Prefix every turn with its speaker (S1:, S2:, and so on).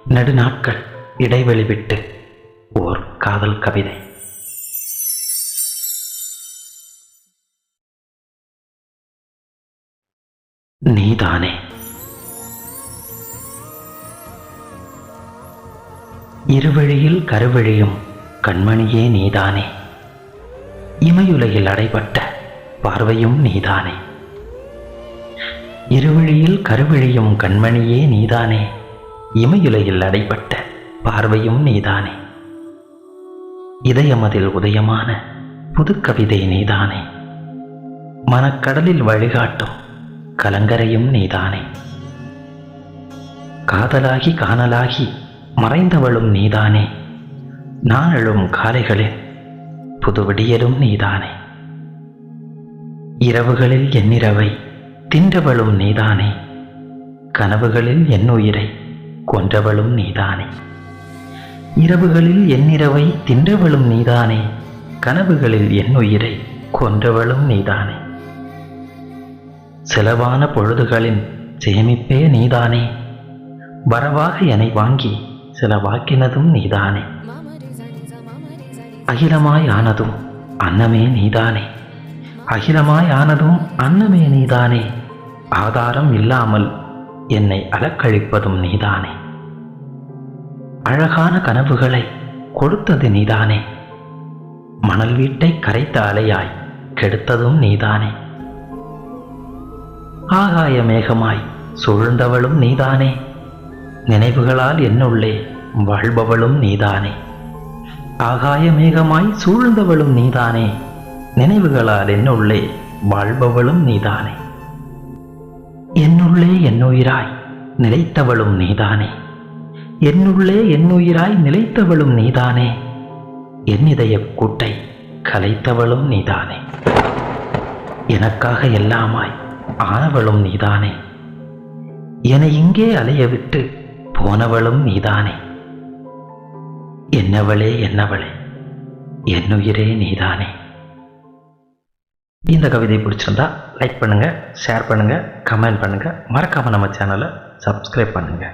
S1: நெடுநாட்கள் இடைவெளி விட்டு ஓர் காதல் கவிதை. நீதானே இருவழியில் கருவழியும் கண்மணியே நீதானே, இமையுலகில் அடைபட்ட பார்வையும் நீதானே. இருவழியில் கருவழியும் கண்மணியே நீதானே, இமையுலகில் அடைபட்ட பார்வையும் நீதானே. இதயமதில் உதயமான புது கவிதை நீதானே, மனக்கடலில் வழிகாட்டும் கலங்கரையும் நீதானே. காதலாகி காணலாகி மறைந்தவளும் நீதானே, நானெழும் காலைகளில் புது விடியலும் நீதானே. இரவுகளில் என்னிரவை தின்றவளும் நீதானே, கனவுகளில் என் உயிரை கொன்றவளும் நீதானே. இரவுகளில் என்னிரவை தின்றவளும் நீதானே, கனவுகளில் என் உயிரை கொன்றவளும் நீதானே. செலவான பொழுதுகளின் சேமிப்பே நீதானே, வரவாக என்னை வாங்கி செலவாக்கினதும் நீதானே. அகிலமாய் ஆனதும் அன்னமே நீதானே, அகிலமாய் ஆனதும் அன்னமே நீதானே. ஆதாரம் இல்லாமல் என்னை அலக்கழிப்பதும் நீதானே. அழகான கனவுகளை கொடுத்தது நீதானே, மணல் வீட்டை கரைத்த அலையாய் கெடுத்ததும் நீதானே. ஆகாய மேகமாய் சூழ்ந்தவளும் நீதானே, நினைவுகளால் என்னுள்ளே வாழ்பவளும் நீதானே. ஆகாய மேகமாய் சூழ்ந்தவளும் நீதானே, நினைவுகளால் என்னுள்ளே வாழ்பவளும் நீதானே. என்னுள்ளே என்னுயிராய் நிலைத்தவளும் நீதானே, என்னுள்ளே என்னுயிராய் நிலைத்தவளும் நீதானே. என் இதய கூட்டை கலைத்தவளும் நீதானே, எனக்காக எல்லாமாய் ஆனவளும் நீதானே. என்னை இங்கே அலைய விட்டு போனவளும் நீதானே. என்னவளே என்னவளே என்னுயிரே நீதானே. இந்த கவிதை பிடிச்சிருந்தா லைக் பண்ணுங்க, ஷேர் பண்ணுங்க, கமெண்ட் பண்ணுங்க, மறக்காம நம்ம சேனலை சப்ஸ்கிரைப் பண்ணுங்க.